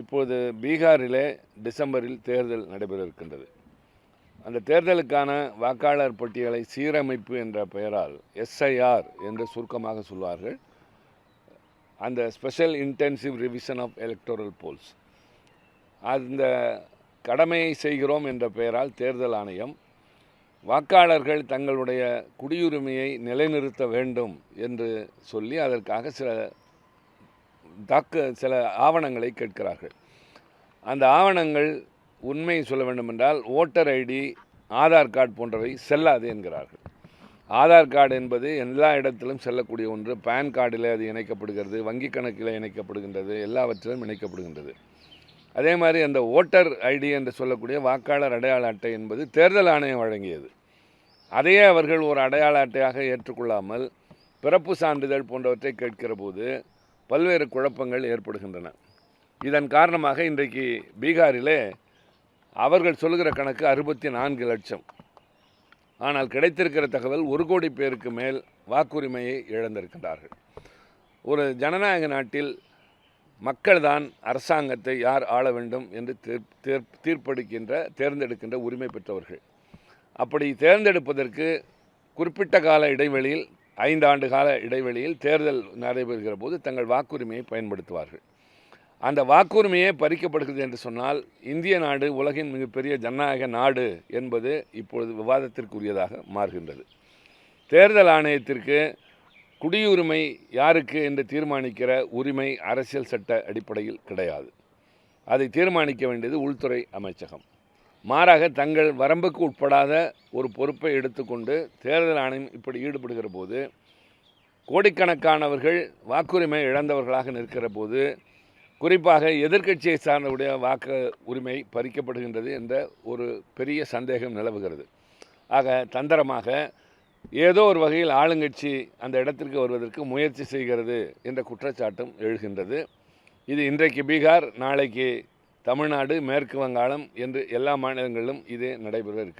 இப்போது பீகாரிலே டிசம்பரில் தேர்தல் நடைபெற இருக்கின்றது. அந்த தேர்தலுக்கான வாக்காளர் பட்டியலை சீரமைப்பு என்ற பெயரால் SIR என்று சுருக்கமாக சொல்வார்கள். அந்த special intensive revision of electoral polls, அந்த கடமையை செய்கிறோம் என்ற பெயரால் தேர்தல் ஆணையம் வாக்காளர்கள் தங்களுடைய குடியுரிமையை நிலைநிறுத்த வேண்டும் என்று சொல்லி அதற்காக சில ஆவணங்களை கேட்கிறார்கள். அந்த ஆவணங்கள் உண்மை சொல்ல வேண்டுமென்றால் ஓட்டர் ஐடி, ஆதார் கார்டு போன்றவை செல்லாது என்கிறார்கள். ஆதார் கார்டு என்பது எல்லா இடத்திலும் செல்லக்கூடிய ஒன்று. பேன் கார்டில் அது இணைக்கப்படுகிறது, வங்கி கணக்கில் இணைக்கப்படுகின்றது, எல்லாவற்றிலும் இணைக்கப்படுகின்றது. அதே மாதிரி அந்த ஓட்டர் ஐடி என்று சொல்லக்கூடிய வாக்காளர் அடையாள அட்டை என்பது தேர்தல் ஆணையம் வழங்கியது. அதையே அவர்கள் ஒரு அடையாள அட்டையாக ஏற்றுக்கொள்ளாமல் பிறப்பு சான்றிதழ் போன்றவற்றை கேட்கிற போது பல்வேறு குழப்பங்கள் ஏற்படுகின்றன. இதன் காரணமாக இன்றைக்கு பீகாரிலே அவர்கள் சொல்கிற கணக்கு 64 லட்சம். ஆனால் கிடைத்திருக்கிற தகவல் 1 கோடி பேருக்கு மேல் வாக்குரிமையை இழந்திருக்கின்றார்கள். ஒரு ஜனநாயக நாட்டில் மக்கள்தான் அரசாங்கத்தை யார் ஆள வேண்டும் என்று தேர்ந்தெடுக்கின்ற உரிமை பெற்றவர்கள். அப்படி தேர்ந்தெடுப்பதற்கு குறிப்பிட்ட கால இடைவெளியில் 5 ஆண்டு கால இடைவெளியில் தேர்தல் நடைபெறுகிற போது தங்கள் வாக்குரிமையை பயன்படுத்துவார்கள். அந்த வாக்குரிமையே பறிக்கப்படுகிறது என்று சொன்னால் இந்திய நாடு உலகின் மிகப்பெரிய ஜனநாயக நாடு என்பது இப்பொழுது விவாதத்திற்குரியதாக மாறுகின்றது. தேர்தல் ஆணையத்திற்கு குடியுரிமை யாருக்கு என்று தீர்மானிக்கிற உரிமை அரசியல் சட்ட அடிப்படையில் கிடையாது. அதை தீர்மானிக்க வேண்டியது உள்துறை அமைச்சகம். மாறாக தங்கள் வரம்புக்கு உட்படாத ஒரு பொறுப்பை எடுத்துக்கொண்டு தேர்தல் ஆணையம் இப்படி ஈடுபடுகிற போது கோடிக்கணக்கானவர்கள் வாக்குரிமை இழந்தவர்களாக நிற்கிற போது குறிப்பாக எதிர்க்கட்சியை சார்ந்தவுடைய வாக்கு உரிமை பறிக்கப்படுகின்றது என்ற ஒரு பெரிய சந்தேகம் நிலவுகிறது. ஆக தந்திரமாக ஏதோ ஒரு வகையில் ஆளுங்கட்சி அந்த இடத்திற்கு வருவதற்கு முயற்சி செய்கிறது என்ற குற்றச்சாட்டும் எழுகின்றது. இது இன்றைக்கு பீகார், நாளைக்கு தமிழ்நாடு, மேற்கு வங்காளம் என்று எல்லா மாநிலங்களிலும் இதே நடைபெற இருக்கின்றது.